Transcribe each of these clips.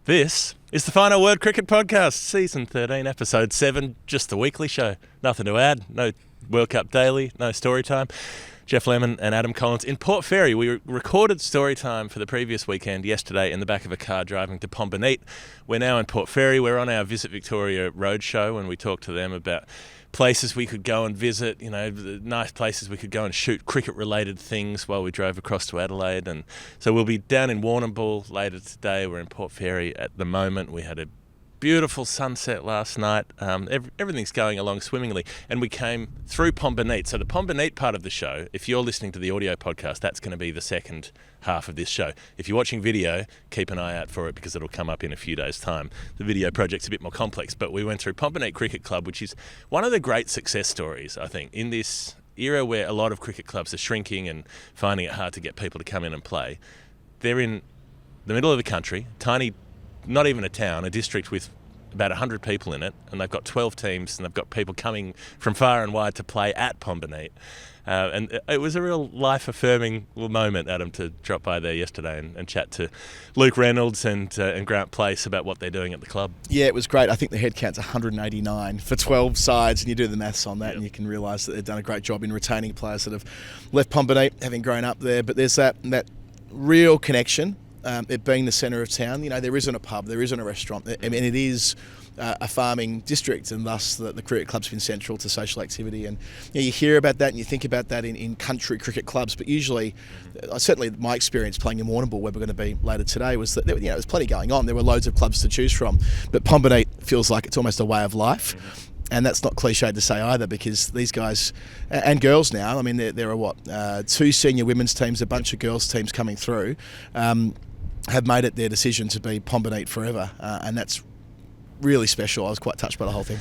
This is the Final Word Cricket Podcast, Season 13, Episode 7, just the weekly show. Nothing to add, no World Cup Daily, no story time. Jeff Lemon and Adam Collins in Port Fairy. We recorded story time for the previous weekend yesterday in the back of a car driving to Pombanite. We're now in Port Fairy. We're on our Visit Victoria roadshow and we talked to them about places we could go and visit, you know, the nice places we could go and shoot cricket-related things while we drove across to Adelaide. And so we'll be down in Warrnambool later today. We're in Port Fairy at the moment. We had a beautiful sunset last night. Everything's going along swimmingly. And we came through Pombanite. So the Pombanite part of the show, if you're listening to the audio podcast, that's going to be the second half of this show. If you're watching video, keep an eye out for it because it'll come up in a few days' time. The video project's a bit more complex, but we went through Pombanite Cricket Club, which is one of the great success stories, I think, in this era where a lot of cricket clubs are shrinking and finding it hard to get people to come in and play. They're in the middle of the country, tiny, not even a town, a district with about 100 people in it, and they've got 12 teams, and they've got people coming from far and wide to play at Pombanite. And it was a real life-affirming moment, Adam, to drop by there yesterday and chat to Luke Reynolds and Grant Place about what they're doing at the club. Yeah, it was great. I think the head count's 189 for 12 sides, and you do the maths on that, and you can realise that they've done a great job in retaining players that have left Pombanite, having grown up there. But there's that real connection. It being the centre of town, you know, there isn't a pub, there isn't a restaurant. I mean, it is a farming district, and thus the cricket club's been central to social activity. And you hear about that and you think about that in country cricket clubs, but usually, certainly my experience playing in Warrnambool, where we're going to be later today, was that there's plenty going on. There were loads of clubs to choose from, but Pombanite feels like it's almost a way of life. And that's not cliched to say either, because these guys and girls now, I mean, there are two senior women's teams, a bunch of girls teams coming through, have made it their decision to be Pombanite forever, and that's really special. I was quite touched by the whole thing.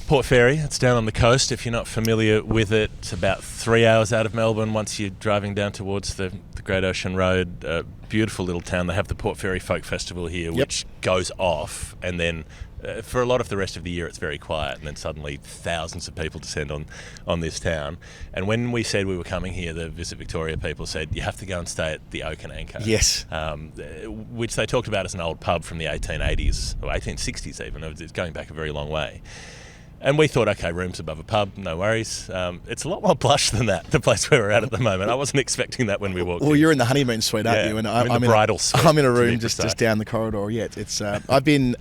Port Fairy, it's down on the coast. If you're not familiar with it, it's about 3 hours out of Melbourne once you're driving down towards the Great Ocean Road. Beautiful little town. They have the Port Fairy Folk Festival here, which goes off, and then for a lot of the rest of the year it's very quiet, and then suddenly thousands of people descend on this town. And when we said we were coming here, the Visit Victoria people said you have to go and stay at the Oak and Anchor. Yes. Which they talked about as an old pub from the 1880s or 1860s even. It's going back a very long way. And we thought, okay, rooms above a pub, no worries. It's a lot more plush than that, the place where we're at the moment. I wasn't expecting that when we walked in. Well, you're in the honeymoon suite, aren't you? And I'm in the bridal suite. I'm in a room just down the corridor. Yeah, it's. I've been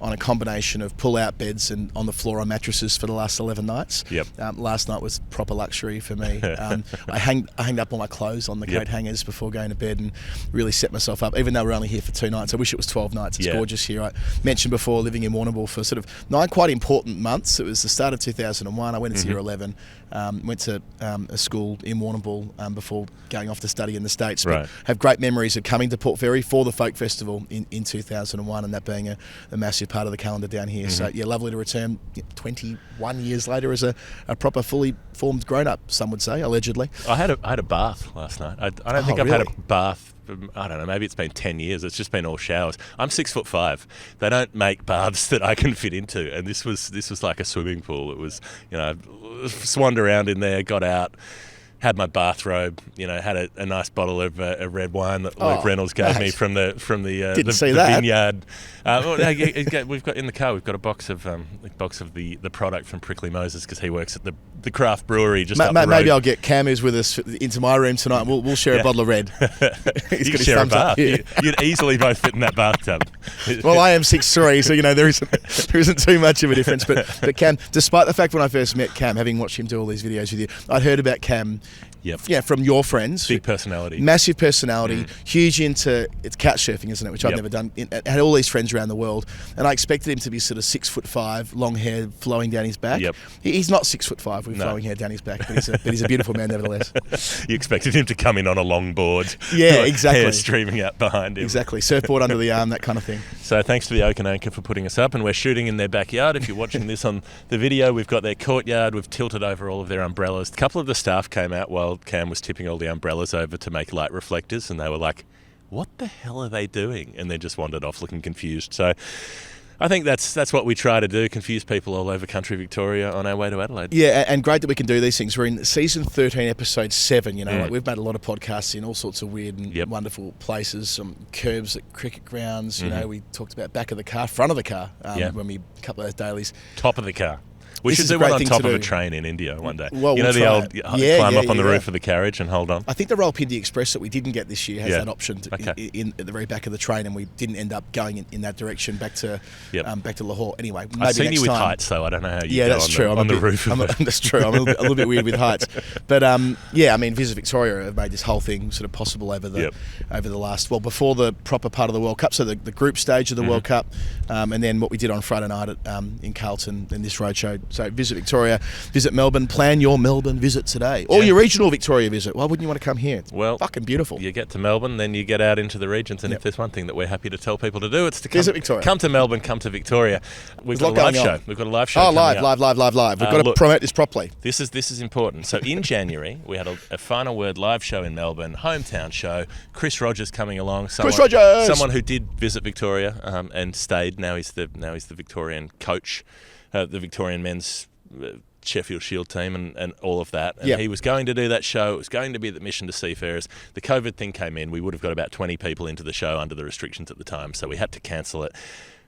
on a combination of pull-out beds and on the floor on mattresses for the last 11 nights. Yep. Last night was proper luxury for me. I hanged up all my clothes on the coat hangers before going to bed and really set myself up, even though we're only here for 2 nights. I wish it was 12 nights. It's gorgeous here. I mentioned before living in Warrnambool for sort of 9 quite important months. It was the start of 2001. I went into year 11, went to a school in Warrnambool before going off to study in the States. But have great memories of coming to Port Fairy for the Folk Festival in 2001, and that being a massive part of the calendar down here. So yeah, lovely to return 21 years later as a proper fully formed grown-up, some would say, allegedly. I had a bath last night. I don't think I've had a bath. I don't know, maybe it's been 10 years. It's just been all showers. I'm 6'5". They don't make baths that I can fit into, and this was like a swimming pool. It was, you know, swanned around in there, got out, had my bathrobe, you know, had a nice bottle of a red wine that Luke Reynolds gave me from the vineyard. We've got in the car. We've got a box of the product from Prickly Moses because he works at the craft brewery just up the road. Maybe I'll get Cam, who's with us, into my room tonight. And we'll share a bottle of red. You can share a bath. You'd easily both fit in that bathtub. Well, I am 6'3", so you know there isn't too much of a difference. But Cam, despite the fact when I first met Cam, having watched him do all these videos with you, I'd heard about Cam. Yep. Yeah, from your friends. Big personality. Massive personality. Huge into, it's couch surfing, isn't it? Which I've never done. Had all these friends around the world. And I expected him to be sort of 6'5", long hair flowing down his back. Yep. He's not 6'5" with flowing hair down his back, but he's a beautiful man nevertheless. You expected him to come in on a long board. Yeah, exactly. Hair streaming out behind him. Exactly. Surfboard under the arm, that kind of thing. So thanks to the Oak and Anchor for putting us up, and we're shooting in their backyard. If you're watching this on the video, we've got their courtyard. We've tilted over all of their umbrellas. A couple of the staff came out while Cam was tipping all the umbrellas over to make light reflectors, and they were like, what the hell are they doing? And they just wandered off looking confused. So I think that's what we try to do, confuse people all over country Victoria on our way to Adelaide. Yeah, and great that we can do these things. We're in season 13, episode 7. Like we've made a lot of podcasts in all sorts of weird and wonderful places. Some curbs at cricket grounds. We talked about back of the car, front of the car when we a couple of those dailies. Top of the car. We should do one on top of a train in India one day. Well, the old climb up on the roof of the carriage and hold on? I think the Rawalpindi Express that we didn't get this year has that option in at the very back of the train, and we didn't end up going in that direction back to Lahore. Anyway, maybe I've seen next you with time. Heights, so I don't know how you that's true. on the roof. That's true. I'm a little bit weird with heights. But, Visit Victoria have made this whole thing sort of possible over the last, before the proper part of the World Cup, so the group stage of the World Cup, and then what we did on Friday night in Carlton in this roadshow. So Visit Victoria, visit Melbourne, plan your Melbourne visit today. Or your regional Victoria visit. Why wouldn't you want to come here? It's fucking beautiful. You get to Melbourne, then you get out into the regions, and if there's one thing that we're happy to tell people to do, it's to visit Victoria. Come to Melbourne, come to Victoria. We've got a live show. We've got a live show. Oh, live. We've got to promote this properly. This is important. So in January, we had a Final Word live show in Melbourne, hometown show. Chris Rogers coming along. Someone who did visit Victoria and stayed. Now he's the Victorian coach, the Victorian men's Sheffield Shield team and all of that. And he was going to do that show. It was going to be the Mission to Seafarers. The COVID thing came in. We would have got about 20 people into the show under the restrictions at the time, so we had to cancel it.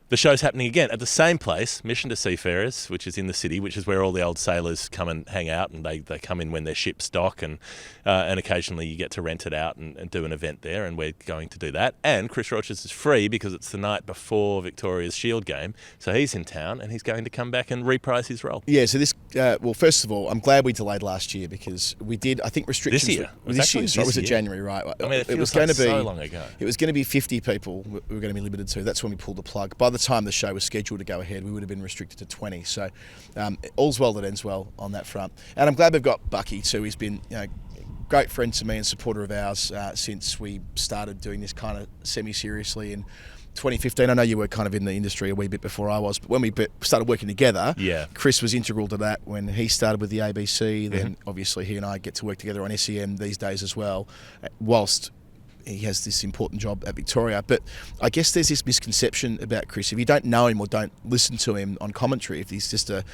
The show's happening again at the same place, Mission to Seafarers, which is in the city, which is where all the old sailors come and hang out, and they come in when their ships dock, and occasionally you get to rent it out and do an event there, and we're going to do that. And Chris Rogers is free because it's the night before Victoria's Shield game, so he's in town, and he's going to come back and reprise his role. Yeah, so this, first of all, I'm glad we delayed last year because we did, I think restrictions... This year? Was it January, right? I mean, it was going to be so long ago. It was going to be 50 people we were going to be limited to. That's when we pulled the plug. By the time the show was scheduled to go ahead, we would have been restricted to 20. So all's well that ends well on that front. And I'm glad we've got Bucky too. He's been a great friend to me and supporter of ours since we started doing this kind of semi-seriously in 2015. I know you were kind of in the industry a wee bit before I was, but when we started working together, Chris was integral to that when he started with the ABC. Then obviously he and I get to work together on SEM these days as well, whilst he has this important job at Victoria. But I guess there's this misconception about Chris. If you don't know him or don't listen to him on commentary, if he's just a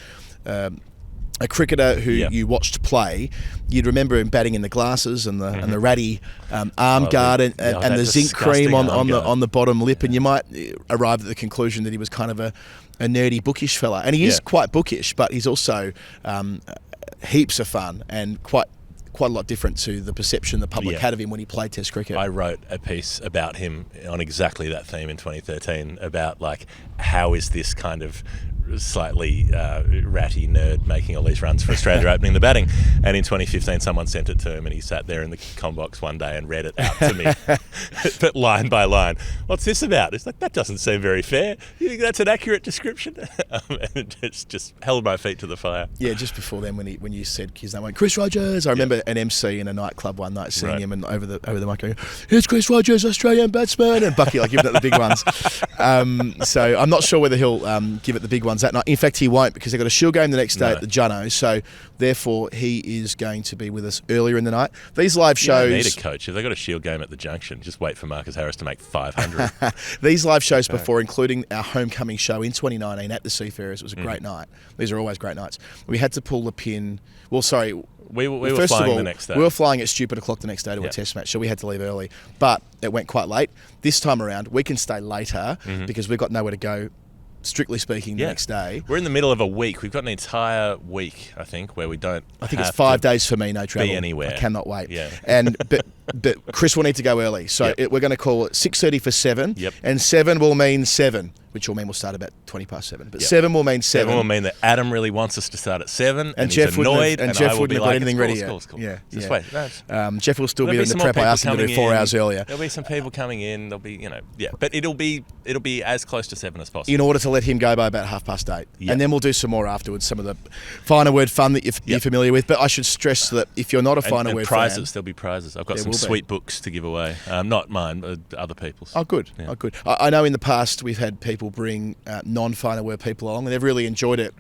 cricketer who you watched play, you'd remember him batting in the glasses and the ratty arm guard and the zinc cream on the bottom lip, and you might arrive at the conclusion that he was kind of a nerdy, bookish fella. And he is quite bookish, but he's also heaps of fun and quite a lot different to the perception the public had of him when he played Test cricket. I wrote a piece about him on exactly that theme in 2013 about how is this kind of slightly ratty nerd making all these runs for Australia opening the batting. And in 2015 someone sent it to him and he sat there in the comm box one day and read it out to me but line by line. What's this about? It's that doesn't seem very fair. You think that's an accurate description? And it's just held my feet to the fire. Yeah, just before then when you said his name, Chris Rogers, I remember an MC in a nightclub one night seeing him and over the mic going, "Here's Chris Rogers, Australian batsman," and Bucky giving it the big ones. So I'm not sure whether he'll give it the big ones that night. In fact, he won't, because they've got a Shield game the next day at the Juno, so therefore he is going to be with us earlier in the night. These live shows... You don't need a coach. If they've got a Shield game at the Junction, just wait for Marcus Harris to make 500. These live shows before, including our homecoming show in 2019 at the Seafarers, it was a great night. These are always great nights. We had to pull the pin... Well, sorry... We were flying the next day. We were flying at stupid o'clock the next day to a test match, so we had to leave early. But it went quite late. This time around, we can stay later because we've got nowhere to go, strictly speaking, the next day. We're in the middle of a week. We've got an entire week, I think, where we don't I think it's 5 days for me, no travel. Be anywhere. I cannot wait. Yeah. But Chris will need to go early. So we're going to call it 6:30 for 7. Yep. And 7 will mean 7, which will mean we'll start about 7:20. But 7 will mean 7. 7 will mean that Adam really wants us to start at 7, and Jeff he's annoyed, and Jeff wouldn't have got anything ready yet. Cool. Yeah. Just yeah. wait. Jeff will still be in the prep. I asked him to do 4 hours earlier. There'll be some people coming in. There'll be, but it'll be as close to 7 as possible. In order to let him go by about 8:30. Yep. And then we'll do some more afterwards, some of the Final Word fun that you're familiar with. But I should stress that if you're not a Final Word prizes, fan... There'll be prizes. I've got some sweet books to give away. Not mine, but other people's. Oh, good. Yeah. Oh, good. I know in the past we've had people bring non-Final Word people along, and they've really enjoyed it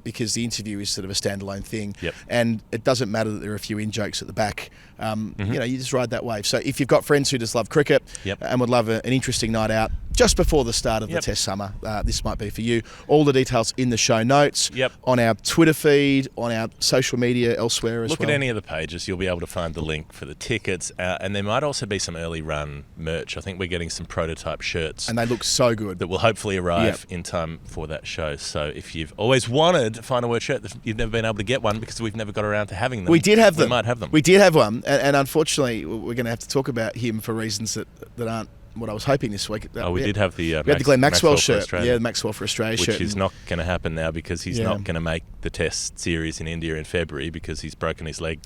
because the interview is sort of a standalone thing. Yep. And it doesn't matter that there are a few in-jokes at the back You just ride that wave. So if you've got friends who just love cricket and would love an interesting night out just before the start of the Test summer, this might be for you. All the details in the show notes, on our Twitter feed, on our social media elsewhere as well. Look at any of the pages. You'll be able to find the link for the tickets. And there might also be some early run merch. I think we're getting some prototype shirts. And they look so good. That will hopefully arrive in time for that show. So if you've always wanted a Final Word shirt, you've never been able to get one because we've never got around to having them. We did have them. We might have them. We did have one. And unfortunately, we're going to have to talk about him for reasons that aren't what I was hoping this week. We did have the we had the Glenn Maxwell shirt. The Maxwell for Australia shirt. Which is not going to happen now because he's not going to make the Test series in India in February because he's broken his leg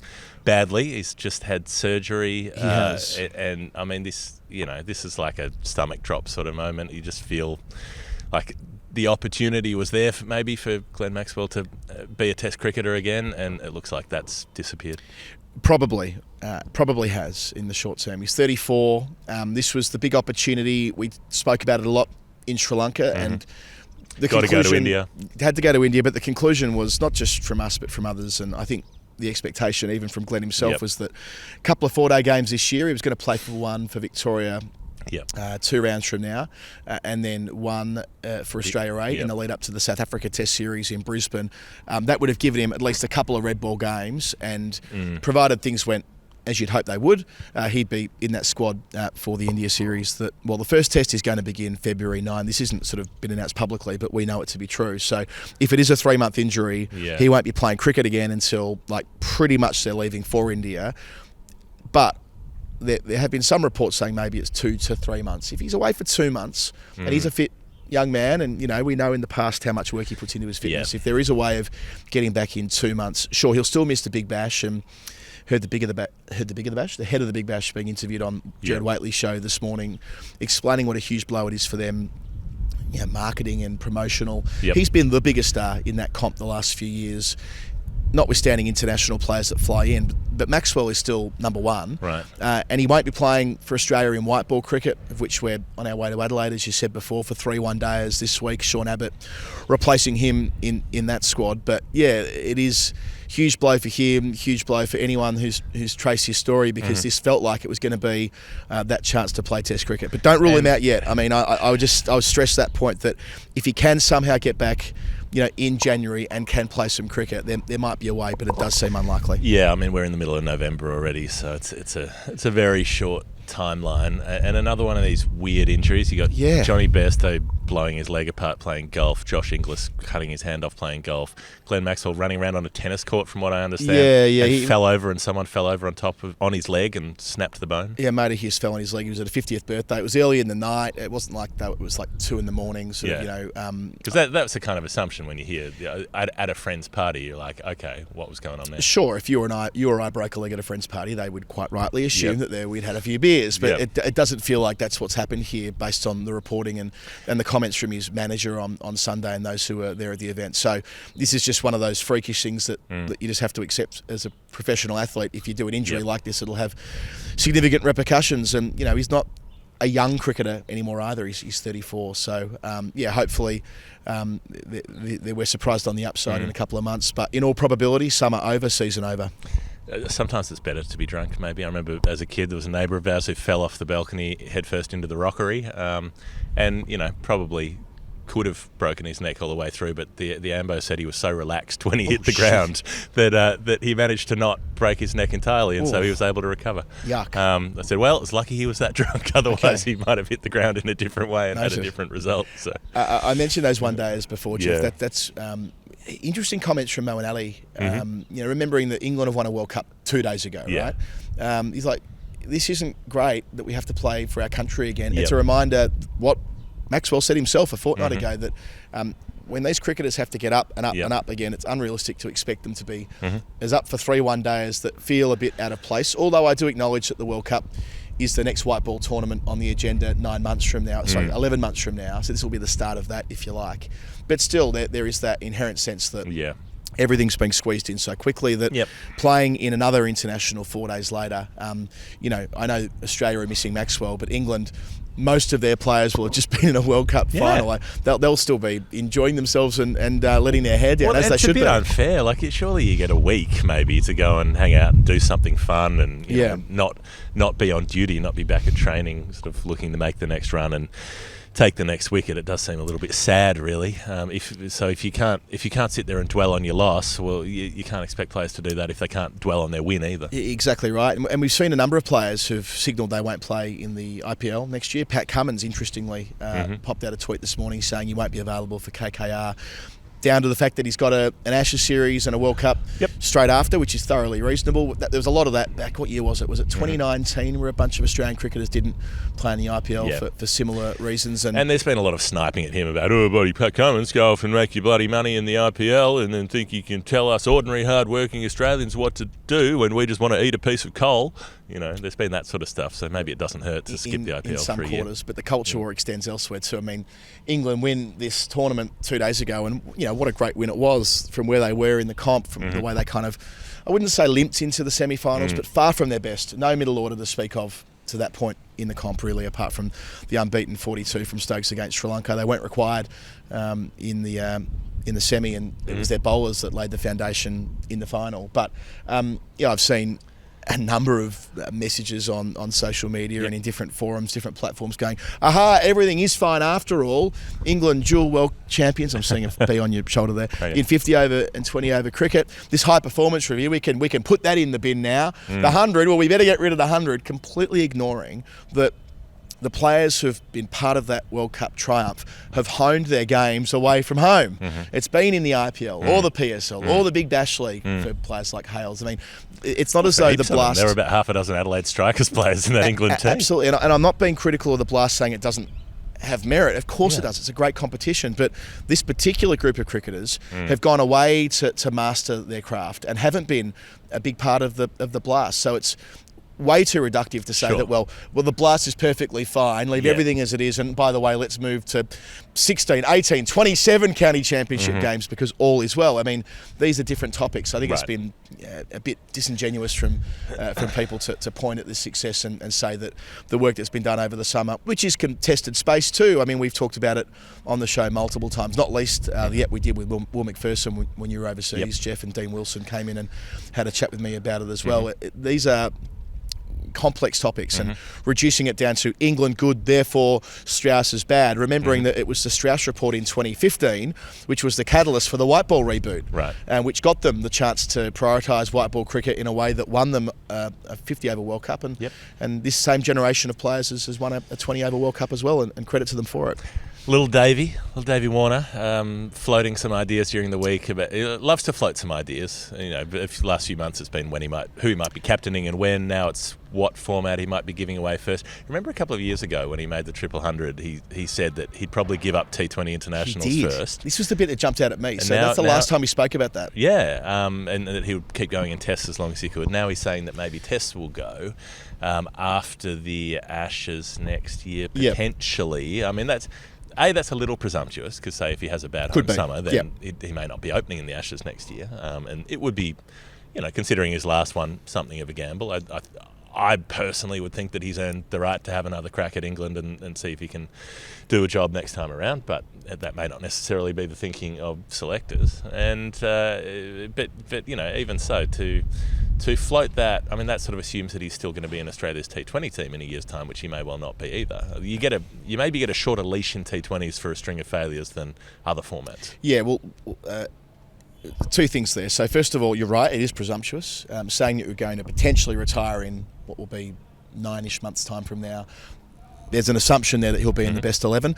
badly. He's just had surgery. He has. And I mean, this is like a stomach drop sort of moment. You just feel like the opportunity was there for Glenn Maxwell to be a Test cricketer again, and it looks like that's disappeared. Probably has in the short term. He's 34. This was the big opportunity. We spoke about it a lot in Sri Lanka, and the got to go to India. Had to go to India, but the conclusion was not just from us, but from others. And I think the expectation, even from Glenn himself, was that a couple of 4-day games this year, he was going to play for one for Victoria. 2 rounds from now, and then one for Australia 8 in the lead up to the South Africa Test Series in Brisbane. That would have given him at least a couple of red ball games, and provided things went as you'd hope they would, he'd be in that squad for the India series. The first test is going to begin February 9. This isn't sort of been announced publicly, but we know it to be true. So if it is a 3-month injury, he won't be playing cricket again until pretty much they're leaving for India. But there have been some reports saying maybe it's 2 to 3 months. If he's away for 2 months and he's a fit young man, and we know in the past how much work he puts into his fitness. If there is a way of getting back in 2 months, sure, he'll still miss the Big Bash. And heard the head of the Big Bash being interviewed on Jared Waitley's show this morning, explaining what a huge blow it is for them. Marketing and promotional. He's been the biggest star in that comp the last few years, notwithstanding international players that fly in. But Maxwell is still number one. Right. And he won't be playing for Australia in white ball cricket, of which we're on our way to Adelaide, as you said before, for 3 one-dayers this week. Sean Abbott replacing him in that squad. But it is huge blow for him, huge blow for anyone who's traced his story, because this felt like it was going to be that chance to play Test cricket. But don't rule him out yet. I mean, I would stress that point, that if he can somehow get back in January and can play some cricket, there might be a way, but it does seem unlikely. Yeah, I mean, we're in the middle of November already, so it's a very short timeline. And another one of these weird injuries. You got Johnny Bairstow blowing his leg apart playing golf, Josh Inglis cutting his hand off playing golf, Glenn Maxwell running around on a tennis court, from what I understand. He fell over, and someone fell over on his leg and snapped the bone. Yeah, mate of his fell on his leg. He was at a 50th birthday. It was early in the night. It wasn't like that. It was like 2 in the morning. Because that's the kind of assumption when you hear at a friend's party, you're like, okay, what was going on there? Sure, if you or I broke a leg at a friend's party, they would quite rightly assume that we'd had a few beers. But it doesn't feel like that's what's happened here, based on the reporting and the comments from his manager on Sunday and those who were there at the event. So this is just one of those freakish things that you just have to accept as a professional athlete. If you do an injury like this, it'll have significant repercussions. And he's not a young cricketer anymore either. He's 34. So hopefully we're surprised on the upside in a couple of months. But in all probability, summer over, season over. Sometimes it's better to be drunk, maybe. I remember as a kid there was a neighbour of ours who fell off the balcony headfirst into the rockery, and probably could have broken his neck all the way through, but the AMBO said he was so relaxed when he hit the ground that he managed to not break his neck entirely, and so he was able to recover. Yuck. I said, well, it's lucky he was that drunk, otherwise he might have hit the ground in a different way and had a different result. So I mentioned those one-dayers before, Jeff. That's interesting comments from Moeen Ali, remembering that England have won a World Cup 2 days ago, right? He's like, this isn't great that we have to play for our country again. It's a reminder what Maxwell said himself a fortnight ago, that when these cricketers have to get up and up and up again, it's unrealistic to expect them to be as up for 3 one-dayers that feel a bit out of place. Although I do acknowledge that the World Cup is the next white ball tournament on the agenda 11 months from now. So this will be the start of that, if you like. But still, there is that inherent sense that everything's being squeezed in so quickly that playing in another international 4 days later, I know Australia are missing Maxwell, but England most of their players will have just been in a World Cup final. Like, they'll still be enjoying themselves and letting their hair down, as they should be. It's a bit unfair. Like, surely you get a week maybe to go and hang out and do something fun and you know, not be on duty, not be back at training, sort of looking to make the next run and take the next wicket. It does seem a little bit sad, really. If you can't sit there and dwell on your loss, well, you can't expect players to do that if they can't dwell on their win either. Exactly right. And we've seen a number of players who've signalled they won't play in the IPL next year. Pat Cummins, interestingly, popped out a tweet this morning saying he won't be available for KKR, down to the fact that he's got an Ashes series and a World Cup straight after, which is thoroughly reasonable. There was a lot of that back. What year was it? Was it 2019 where a bunch of Australian cricketers didn't play in the IPL for similar reasons? And there's been a lot of sniping at him about, bloody Pat Cummins, go off and make your bloody money in the IPL and then think you can tell us ordinary hard-working Australians what to do when we just want to eat a piece of coal. You know, there's been that sort of stuff, so maybe it doesn't hurt to skip the IPL in some for a year. quarters, but the culture war extends elsewhere too. I mean, England win this tournament 2 days ago, and you know what a great win it was from where they were in the comp, from the way they kind of, I wouldn't say limped into the semi-finals, but far from their best. No middle order to speak of to that point in the comp, really, apart from the unbeaten 42 from Stokes against Sri Lanka. They weren't required in the semi, and it was their bowlers that laid the foundation in the final. But I've seen a number of messages on social media and in different forums, different platforms going, everything is fine after all. England dual world champions. I'm seeing a bee on your shoulder there. In 50 over and 20 over cricket. This high performance review, we can put that in the bin now. The 100, well, we better get rid of the 100, completely ignoring that the players who've been part of that World Cup triumph have honed their games away from home. It's been in the IPL or the PSL or the Big Bash League for players like Hales. I mean, it's not as though the Blast... There were about half a dozen Adelaide Strikers players in that England team. Absolutely, and I'm not being critical of the Blast saying it doesn't have merit. Of course it does. It's a great competition, but this particular group of cricketers have gone away to master their craft and haven't been a big part of the Blast. So it's way too reductive to say that, well, the Blast is perfectly fine, leave everything as it is, and by the way, let's move to 16, 18, 27 county championship games because all is well. I mean, these are different topics. I think it's been a bit disingenuous from people to point at this success and say that the work that's been done over the summer, which is contested space too. I mean, we've talked about it on the show multiple times, not least the we did with Will McPherson when you were overseas. Jeff and Dean Wilson came in and had a chat with me about it as well. These are complex topics and reducing it down to England good, therefore Strauss is bad, remembering that it was the Strauss report in 2015 which was the catalyst for the white ball reboot, and which got them the chance to prioritise white ball cricket in a way that won them a 50 over World Cup, and this same generation of players has won a 20 over World Cup as well, and credit to them for it. Little Davey Warner, floating some ideas during the week. He loves to float some ideas. You know, the last few months it's been who he might be captaining and when. Now it's what format he might be giving away first. Remember a couple of years ago when he made the 100, he said that he'd probably give up T20 internationals first. This was the bit that jumped out at me. So that's the last time he spoke about that. Yeah, and that he would keep going in tests as long as he could. Now he's saying that maybe tests will go after the Ashes next year, potentially. I mean, that's a little presumptuous because, say, if he has a bad home summer, then he may not be opening in the Ashes next year. And it would be, considering his last one, something of a gamble. I personally would think that he's earned the right to have another crack at England and see if he can do a job next time around. But that may not necessarily be the thinking of selectors. And but even so, to float that, I mean, that sort of assumes that he's still going to be in Australia's T20 team in a year's time, which he may well not be either. You maybe get a shorter leash in T20s for a string of failures than other formats. Yeah, well, two things there. So first of all, you're right, it is presumptuous. Saying that you're going to potentially retire in what will be 9-ish months' time from now, there's an assumption there that he'll be in the best 11.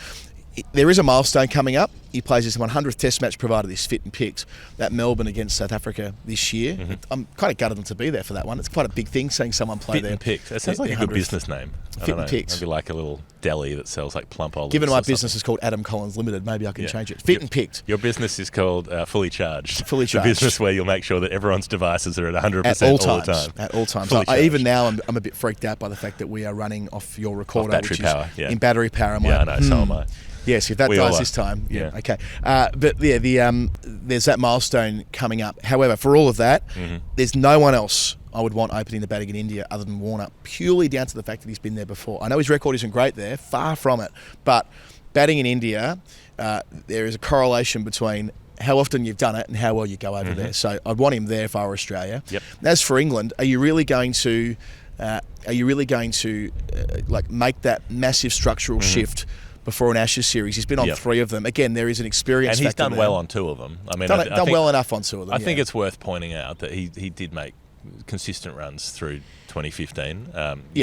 There is a milestone coming up. He plays his 100th Test match provided he's fit and picked at Melbourne against South Africa this year. I'm kind of gutted to be there for that one. It's quite a big thing seeing someone play there. Fit and picked. That sounds like a good business name. Fit and picked. Maybe like a little deli that sells like plump olives. Given my business is called Adam Collins Limited, maybe I can change it. Fit and picked. Your business is called Fully Charged. Fully Charged. The business where you'll make sure that everyone's devices are at 100% all the time. At all times. Even now, I'm a bit freaked out by the fact that we are running off your recorder, battery power, in battery power. I know, so am I. Yes, if that We all dies are. this time. Yeah. Yeah. Okay. But yeah, there's that milestone coming up. However, for all of that, there's no one else I would want opening the batting in India other than Warner, purely down to the fact that he's been there before. I know his record isn't great there, far from it, but batting in India, there is a correlation between how often you've done it and how well you go over there. So I'd want him there if I were Australia. Yep. As for England, are you really going to like make that massive structural shift before an Ashes series? He's been on 3 of them. Again, there is an experience And he's factor done there. well on 2 of them. I mean, Done I think, well enough on 2 of them. I think it's worth pointing out that he did make consistent runs through 2015.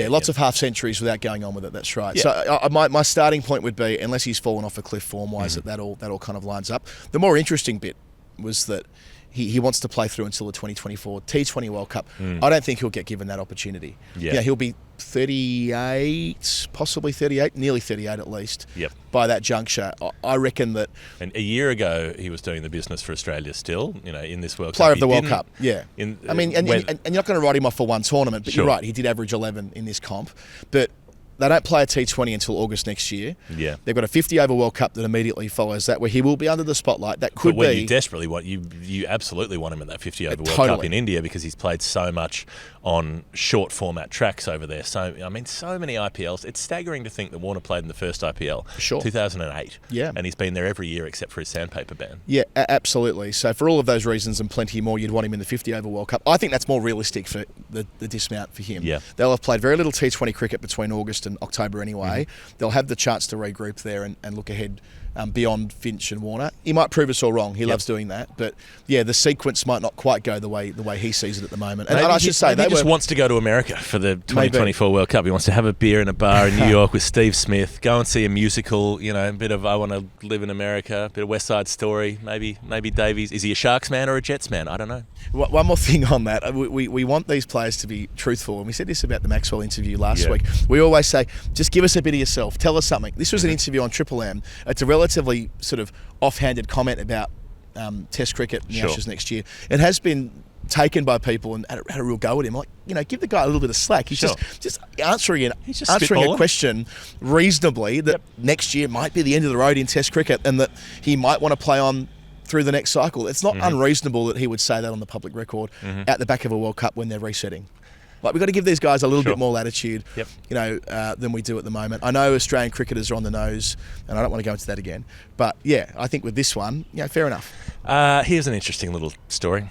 Lots of half centuries without going on with it. That's right. So my starting point would be, unless he's fallen off a cliff form-wise, that all kind of lines up. The more interesting bit was that he wants to play through until the 2024 T20 World Cup. I don't think he'll get given that opportunity. Yeah. He'll be 38, possibly 38, nearly 38 at least. Yep. By that juncture, I reckon that And a year ago, he was doing the business for Australia still, in this World player Cup. of the World Cup, yeah. And you're not going to write him off for one tournament, but Sure. you're right, he did average 11 in this comp. But they don't play a T20 until August next year. Yeah. They've got a 50-over World Cup that immediately follows that, where he will be under the spotlight. That could But when be... you desperately want, you absolutely want him in that 50-over World Totally. Cup in India, because he's played so much on short format tracks over there. So so many IPLs. It's staggering to think that Warner played in the first IPL, Sure. 2008. Yeah. And he's been there every year except for his sandpaper ban. Yeah, absolutely. So for all of those reasons and plenty more, you'd want him in the 50-over World Cup. I think that's more realistic for the dismount for him. Yeah. They'll have played very little T20 cricket between August and October anyway. They'll have the chance to regroup there and look ahead beyond Finch and Warner. He might prove us all wrong. He loves doing that. But yeah, the sequence might not quite go the way he sees it at the moment. And I should say, he just wants to go to America for the 2024 World Cup. He wants to have a beer in a bar in New York with Steve Smith, go and see a musical, a bit of I Want to Live in America, a bit of West Side Story, maybe Davies. Is he a Sharks man or a Jets man? I don't know. One more thing on that. We want these players to be truthful. And we said this about the Maxwell interview last week. We always say, just give us a bit of yourself. Tell us something. This was an interview on Triple M. It's a relatively sort of offhanded comment about Test cricket in the Ashes next year. It has been taken by people and had a real go at him. Like, give the guy a little bit of slack. He's just answering a question reasonably that next year might be the end of the road in Test cricket and that he might want to play on through the next cycle. It's not unreasonable that he would say that on the public record at the back of a World Cup when they're resetting. Like, we've got to give these guys a little bit more latitude, than we do at the moment. I know Australian cricketers are on the nose, and I don't want to go into that again. But yeah, I think with this one, fair enough. Here's an interesting little story.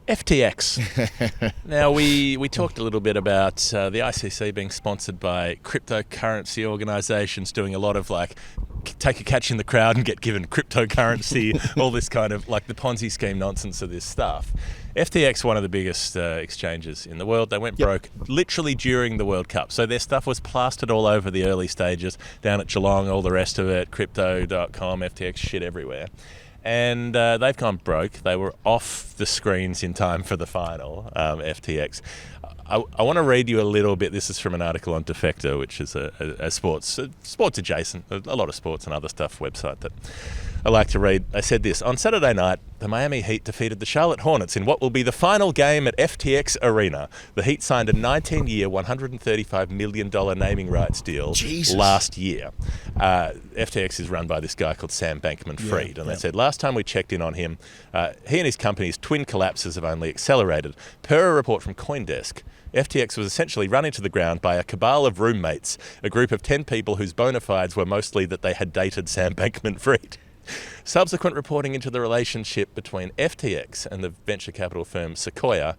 FTX. Now, we talked a little bit about the ICC being sponsored by cryptocurrency organisations doing a lot of take a catch in the crowd and get given cryptocurrency, all this kind of the Ponzi scheme nonsense of this stuff. FTX, one of the biggest exchanges in the world, they went broke literally during the World Cup. So their stuff was plastered all over the early stages, down at Geelong, all the rest of it, crypto.com, FTX, shit everywhere. And they've gone broke. They were off the screens in time for the final, FTX. I want to read you a little bit. This is from an article on Defector, which is a sports adjacent, a lot of sports and other stuff website that I like to read. They said this: on Saturday night, the Miami Heat defeated the Charlotte Hornets in what will be the final game at FTX Arena. The Heat signed a 19-year, $135 million naming rights deal last year. FTX is run by this guy called Sam Bankman-Fried, and they said, last time we checked in on him, he and his company's twin collapses have only accelerated. Per a report from CoinDesk, FTX was essentially run into the ground by a cabal of roommates, a group of 10 people whose bona fides were mostly that they had dated Sam Bankman-Fried. Subsequent reporting into the relationship between FTX and the venture capital firm Sequoia,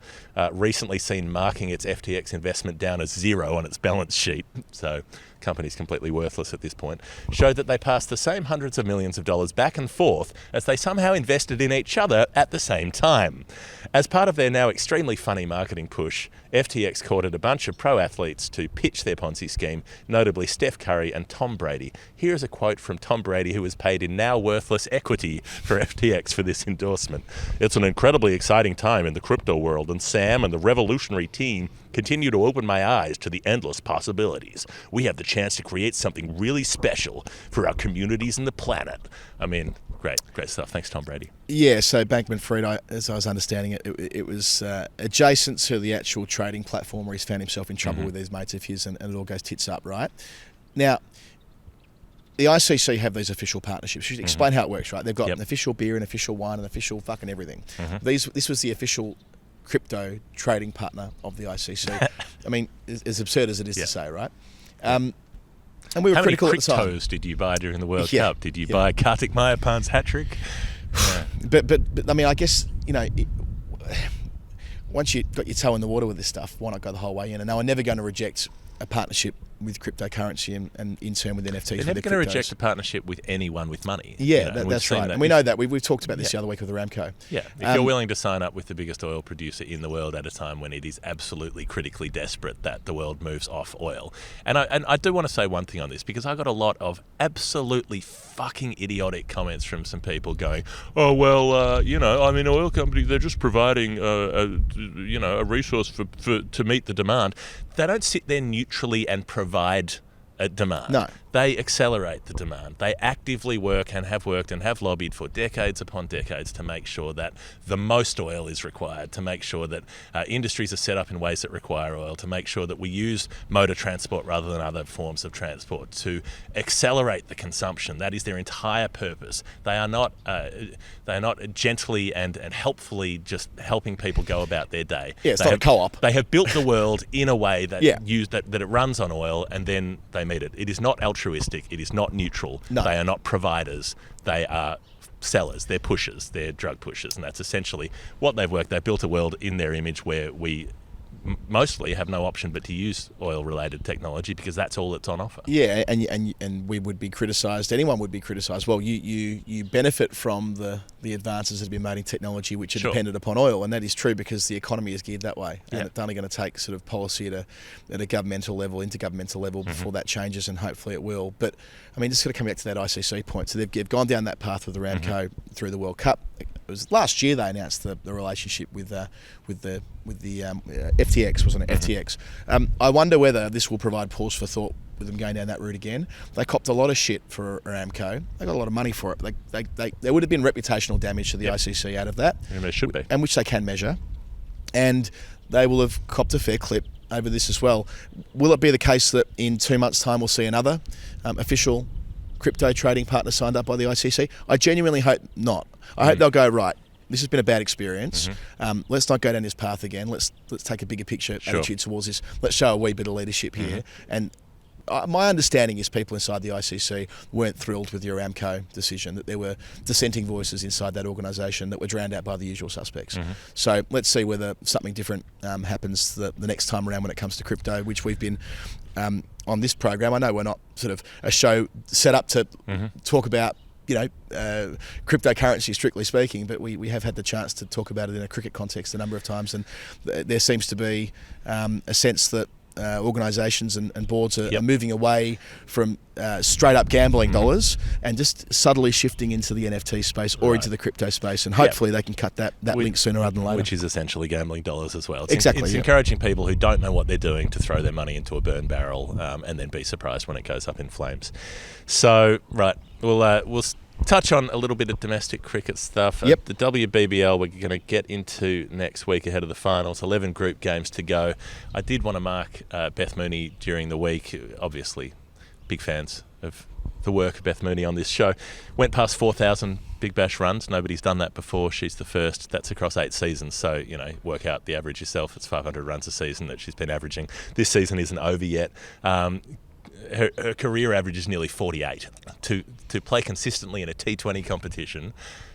recently seen marking its FTX investment down as zero on its balance sheet, so company's completely worthless at this point, showed that they passed the same hundreds of millions of dollars back and forth as they somehow invested in each other at the same time. As part of their now extremely funny marketing push, FTX courted a bunch of pro athletes to pitch their Ponzi scheme, notably Steph Curry and Tom Brady. Here's a quote from Tom Brady, who was paid in now worthless equity for FTX for this endorsement. "It's an incredibly exciting time in the crypto world, and Sam and the revolutionary team continue to open my eyes to the endless possibilities. We have the chance to create something really special for our communities and the planet." I mean, great stuff. Thanks, Tom Brady. Yeah, so Bankman-Fried, as I was understanding it, it was adjacent to the actual trading platform where he's found himself in trouble with these mates of his, and it all goes tits up, right? Now, the ICC have these official partnerships. You should explain how it works, right? They've got an official beer, an official wine, an official fucking everything. This was the official crypto trading partner of the ICC. I mean, as absurd as it is to say, right? And we were How critical many at the time. cryptos did you buy during the World Cup? Did you buy Kartik Mayapan's hat trick? But I mean, I guess, once you got your toe in the water with this stuff, why not go the whole way in? And they were never going to reject a partnership with cryptocurrency and in turn with NFTs. They're never going to reject a partnership with anyone with money. Yeah, that's right. And we know that. We've talked about this the other week with Aramco. Yeah, if you're willing to sign up with the biggest oil producer in the world at a time when it is absolutely critically desperate that the world moves off oil. And I do want to say one thing on this, because I got a lot of absolutely fucking idiotic comments from some people going, oh, well, oil companies, they're just providing a resource to meet the demand. They don't sit there neutrally and provide a demand. No. They accelerate the demand. They actively work and have worked and have lobbied for decades upon decades to make sure that the most oil is required, to make sure that industries are set up in ways that require oil, to make sure that we use motor transport rather than other forms of transport, to accelerate the consumption. That is their entire purpose. They are not gently and helpfully just helping people go about their day. Yeah, it's not a co-op. They have built the world in a way that that it runs on oil, and then they meet it. It is not altruistic. It is not neutral. No. They are not providers. They are sellers. They're pushers. They're drug pushers. And that's essentially what they've worked. They've built a world in their image where we mostly have no option but to use oil-related technology because that's all that's on offer. Yeah, and we would be criticised. Anyone would be criticised. Well, you benefit from the advances that have been made in technology which are dependent upon oil, and that is true because the economy is geared that way. And it's only going to take sort of policy at a governmental level, intergovernmental level before that changes, and hopefully it will. But I mean, just going to come back to that ICC point. So they've gone down that path with Aramco through the World Cup. It was last year they announced the relationship with the FTX, wasn't it? FTX. I wonder whether this will provide pause for thought with them going down that route again. They copped a lot of shit for Aramco. They got a lot of money for it. There would have been reputational damage to the ICC out of that. And there should be. And which they can measure. And they will have copped a fair clip over this as well. Will it be the case that in 2 months' time we'll see another official crypto trading partner signed up by the ICC? I genuinely hope not. I hope they'll go, right, this has been a bad experience. Let's not go down this path again. Let's take a bigger picture attitude towards this. Let's show a wee bit of leadership here. And my understanding is people inside the ICC weren't thrilled with the Aramco decision, that there were dissenting voices inside that organisation that were drowned out by the usual suspects. So let's see whether something different happens the next time around when it comes to crypto, which we've been on this program. I know we're not sort of a show set up to talk about cryptocurrency strictly speaking, but we have had the chance to talk about it in a cricket context a number of times, and there seems to be a sense that organisations and boards are moving away from straight up gambling dollars and just subtly shifting into the NFT space or into the crypto space, and hopefully they can cut that link sooner rather than later. Which is essentially gambling dollars as well. It's encouraging people who don't know what they're doing to throw their money into a burn barrel and then be surprised when it goes up in flames. So, right, we'll touch on a little bit of domestic cricket stuff. The WBBL we're going to get into next week ahead of the finals. 11 group games to go. I did want to mark Beth Mooney during the week. Obviously, big fans of the work of Beth Mooney on this show. Went past 4,000 Big Bash runs. Nobody's done that before. She's the first. That's across 8 seasons. So, work out the average yourself. It's 500 runs a season that she's been averaging. This season isn't over yet. Her career average is nearly 48. To play consistently in a T20 competition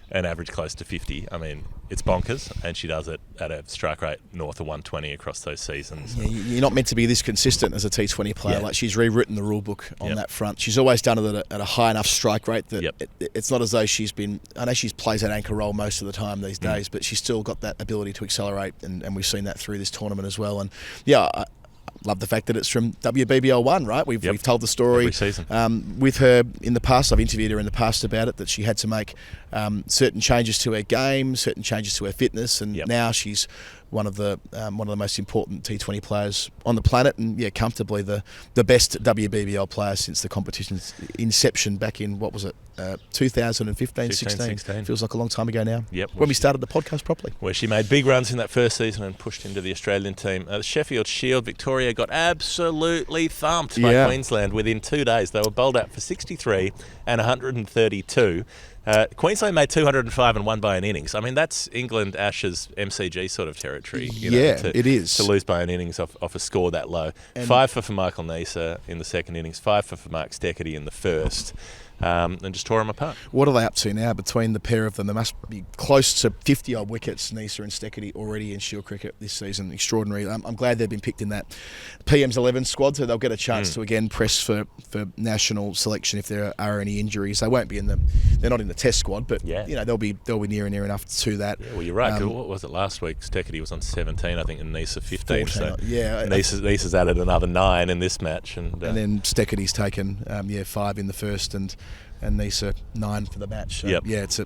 and average close to 50, I mean, it's bonkers, and she does it at a strike rate north of 120 across those seasons. Yeah, you're not meant to be this consistent as a T20 player. Like, she's rewritten the rule book on that front. She's always done it at a high enough strike rate that it's not as though she's been... I know she plays that anchor role most of the time these days, but she's still got that ability to accelerate, and we've seen that through this tournament as well. And love the fact that it's from WBBL 1, right? We've told the story with her in the past. I've interviewed her in the past about it, that she had to make certain changes to her game, certain changes to her fitness, and now she's one of the most important T20 players on the planet, and comfortably the best WBBL player since the competition's inception back in 2015, 16. Feels like a long time ago now. Yep. When we started the podcast properly. Where she made big runs in that first season and pushed into the Australian team. The Sheffield Shield, Victoria got absolutely thumped by Queensland within 2 days. They were bowled out for 63 and 132. Queensland made 205 and won by an innings. I mean, that's England, Ashes, MCG sort of territory. It is. To lose by an innings off a score that low. And 5 for Michael Neser in the second innings, 5 for Mark Steckity in the first. And just tore them apart. What are they up to now between the pair of them? They must be close to 50-odd wickets, Neser and Steckity, already in Shield cricket this season. Extraordinary. I'm glad they've been picked in that PM's 11 squad, so they'll get a chance to again press for national selection if there are any injuries. They won't be in they're not in the test squad, but they'll be near enough to that. Yeah, well, you're right. What was it last week? Steckity was on 17, I think, and Neser 15. 14, so yeah, Neser's added another 9 in this match, and then Steckity's taken 5 in the first and Neser 9 for the match. So,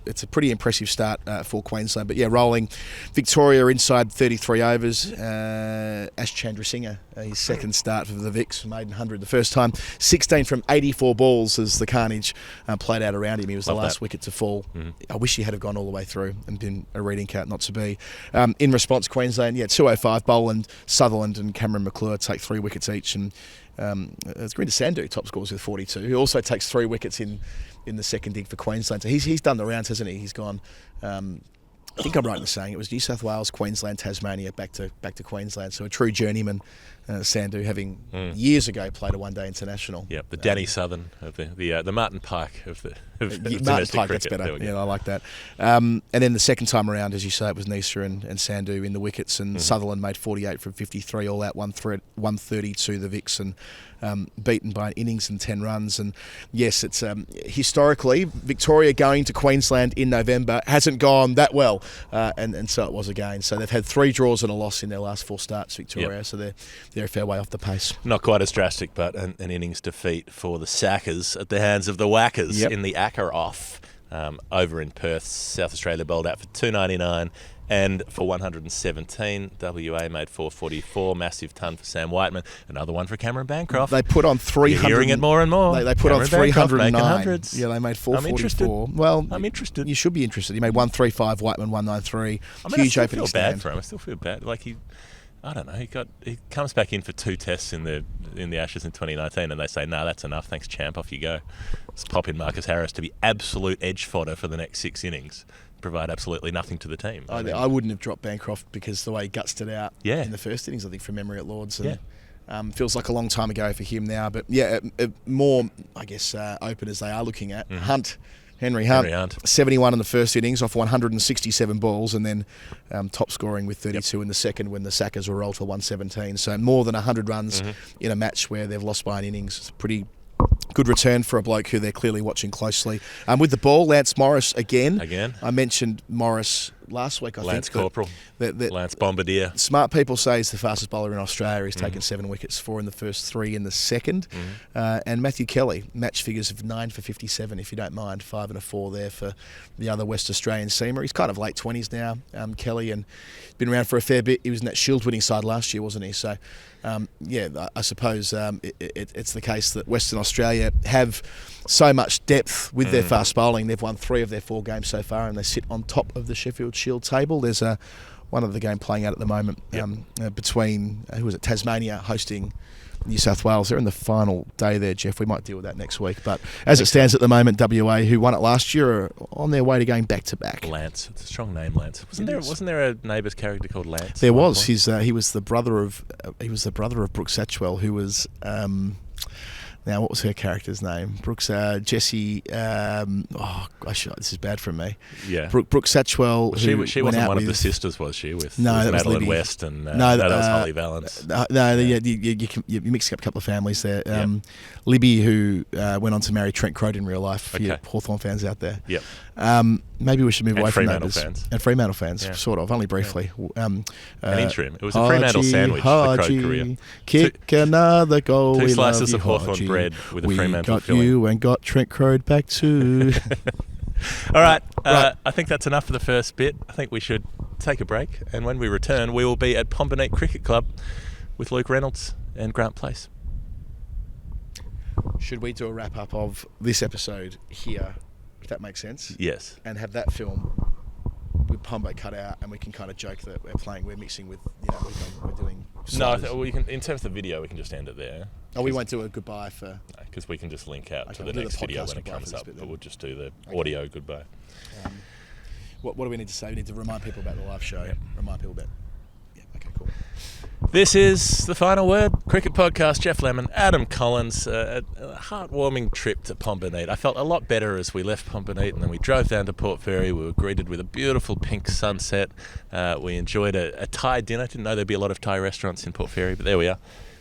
it's a pretty impressive start for Queensland. But rolling. Victoria inside 33 overs. Ash Chandrasinghe, his second start for the Vics, maiden 100 the first time. 16 from 84 balls as the carnage played out around him. He was the last wicket to fall. I wish he had have gone all the way through and been a reading cat, not to be. In response, Queensland, 205. Boland, Sutherland and Cameron McClure take 3 wickets each, and it's Gurinder Sandhu top scores with 42. He also takes 3 wickets in the second dig for Queensland. So he's done the rounds, hasn't he? He's gone. I think I'm right in saying it was New South Wales, Queensland, Tasmania, back to Queensland. So a true journeyman, Sandhu, having years ago played a one-day international. Yep, the Danny Southern of the Martin Pike of Martin domestic Pike, cricket. that's better. I like that. And then the second time around, as you say, it was Neser and Sandhu in the wickets, and Sutherland made 48 from 53, all out 132 the Vics, and beaten by an innings and 10 runs. And yes, it's historically Victoria going to Queensland in November hasn't gone that well, and so it was again. So they've had 3 draws and a loss in their last 4 starts, Victoria. So they're a fair way off the pace. Not quite as drastic, but an innings defeat for the Sackers at the hands of the Whackers in the Acker off over in Perth. South Australia bowled out for 299 and for 117. WA made 444. Massive ton for Sam Whiteman. Another one for Cameron Bancroft. They put on 300. You're hearing it more and more. They put on 309. Hundreds. Yeah, they made 444. I'm interested. Well, I'm interested. You should be interested. He made 135. Whiteman 193. Huge I opening still feel stand. bad for him. I still feel bad. I don't know. He comes back in for 2 tests in the Ashes in 2019, and they say, "No, that's enough. Thanks, champ. Off you go." Let's pop in Marcus Harris to be absolute edge fodder for the next 6 innings. Provide absolutely nothing to the team. I wouldn't have dropped Bancroft because the way he gutsed it out in the first innings, I think, from memory at Lords. And, feels like a long time ago for him now. But more, I guess, open as they are looking at. Henry Hunt, 71 in the first innings off 167 balls, and then top scoring with 32 in the second when the Sackers were rolled for 117. So more than 100 runs in a match where they've lost by an innings. It's a pretty good return for a bloke who they're clearly watching closely. With the ball, Lance Morris again. I mentioned Morris last week, Lance Corporal. Lance Bombardier. Smart people say he's the fastest bowler in Australia. He's taken 7 wickets, 4 in the first, 3 in the second. And Matthew Kelly, match figures of 9 for 57, if you don't mind. 5 and a 4 there for the other West Australian seamer. He's kind of late 20s now, Kelly, and been around for a fair bit. He was in that Shield winning side last year, wasn't he? So, I suppose it's the case that Western Australia have so much depth with their fast bowling. They've won 3 of their 4 games so far, and they sit on top of the Sheffield Shield table. There's one of the game playing out at the moment between Tasmania hosting New South Wales. They're in the final day there, Jeff. We might deal with that next week. But as it stands at the moment, WA, who won it last year, are on their way to going back to back. Lance, it's a strong name, Lance. Wasn't there a Neighbours character called Lance? There was. He was the brother of Brooke Satchwell, who was. Now, what was her character's name? Jessie. This is bad from me. Yeah. Brooke Satchwell. Well, she wasn't one of the sisters, was she? With that was Madeline Libby. West and that was Holly Valance. You're mixing up a couple of families there. Libby, who went on to marry Trent Croad in real life. For your Hawthorn fans out there. Yep. Maybe we should move away from that. And Fremantle fans, sort of, only briefly. An interim. It was a Fremantle sandwich, the Croad career. Kick another goal. 2 slices of Hawthorn bread with a Fremantle filling. We got you and got Trent Croad back too. All right. I think that's enough for the first bit. I think we should take a break, and when we return, we will be at Pombanate Cricket Club with Luke Reynolds and Grant Place. Should we do a wrap-up of this episode here, if that makes sense? Yes. And have that film with Pombo cut out, and we can kind of joke that we're mixing with, we're doing... We can. In terms of the video, we can just end it there. Oh, we won't do a goodbye for... Because we can just link out to the we'll do next the video podcast when it goodbye comes for this up, bit but then. we'll just do the audio goodbye. What do we need to say? We need to remind people about the live show. Yep. Remind people about... Yeah, okay, cool. This is The Final Word, Cricket Podcast. Jeff Lemon, Adam Collins. A heartwarming trip to Pombanate. I felt a lot better as we left Pombanate and then we drove down to Port Fairy. We were greeted with a beautiful pink sunset. We enjoyed a Thai dinner. Didn't know there'd be a lot of Thai restaurants in Port Fairy, but there we are.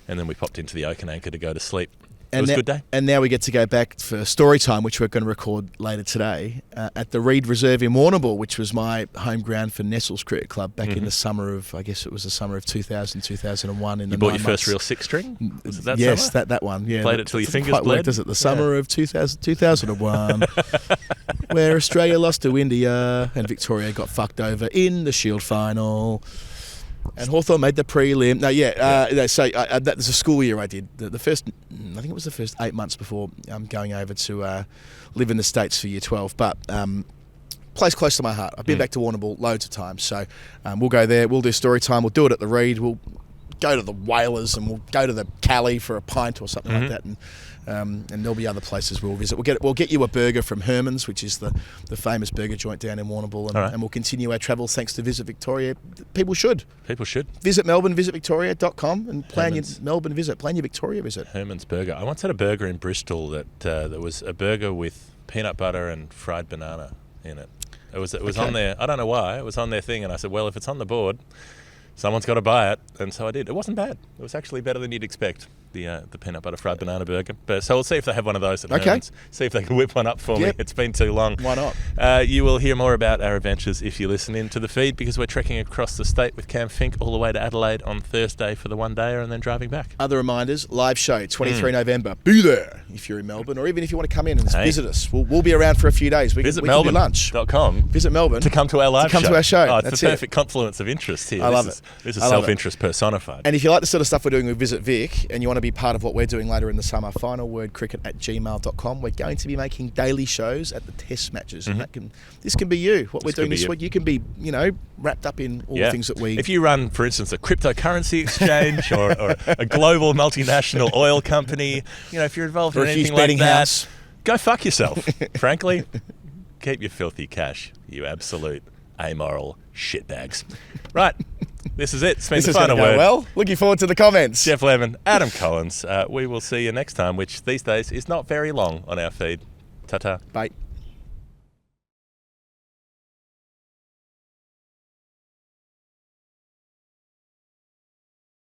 And then we popped into the Oak and Anchor to go to sleep. It was a good day. And now we get to go back for story time, which we're going to record later today, at the Reed Reserve in Warrnambool, which was my home ground for Nestles Cricket Club back in the summer of, I guess it was the summer of 2000, 2001. You bought your first real six-string? Was it that yes, summer? that one. Yeah, Played it till your fingers bled? Does it? The summer of 2001, where Australia lost to India and Victoria got fucked over in the Shield final. And Hawthorn made the prelim. That was a school year I did. The first, I think it was the first 8 months before going over to live in the States for year 12. But place close to my heart. I've been back to Warrnambool loads of times. So we'll go there. We'll do story time. We'll do it at the Reed. We'll go to the Whalers and we'll go to the Cali for a pint or something like that. And there'll be other places we'll visit. We'll get you a burger from Herman's, which is the famous burger joint down in Warrnambool, and we'll continue our travels thanks to Visit Victoria. People should visit Melbourne, visitVictoria.com, and plan your Melbourne visit, plan your Victoria visit. Herman's Burger. I once had a burger in Bristol that there was a burger with peanut butter and fried banana in it. It was on there. I don't know why it was on their thing, and I said, well, if it's on the board, someone's got to buy it, and so I did. It wasn't bad. It was actually better than you'd expect. The peanut butter fried banana burger. So we'll see if they have one of those at Herman's. See if they can whip one up for me. It's been too long. Why not? You will hear more about our adventures if you listen into the feed, because we're trekking across the state with Cam Fink all the way to Adelaide on Thursday for the one-dayer and then driving back. Other reminders, live show, 23 November. Be there if you're in Melbourne, or even if you want to come in and visit us. We'll be around for a few days. Visit we can do lunch. Visit Melbourne. To come to our live show. To our show. Oh, it's the perfect confluence of interest here. I love it. This is self-interest personified. And if you like the sort of stuff we're doing with Visit Vic and you want to be part of what we're doing later in the summer, finalwordcricket@gmail.com. We're going to be making daily shows at the test matches, and this can be you. What we're doing this week, you can be, wrapped up in all the things that we... If you run, for instance, a cryptocurrency exchange or a global multinational oil company, if you're involved in anything like that, go fuck yourself. Frankly, keep your filthy cash, you absolute amoral shitbags. Right. This is it. It's been the final word. Well, looking forward to the comments. Jeff Lemon, Adam Collins. We will see you next time, which these days is not very long on our feed. Ta-ta. Bye.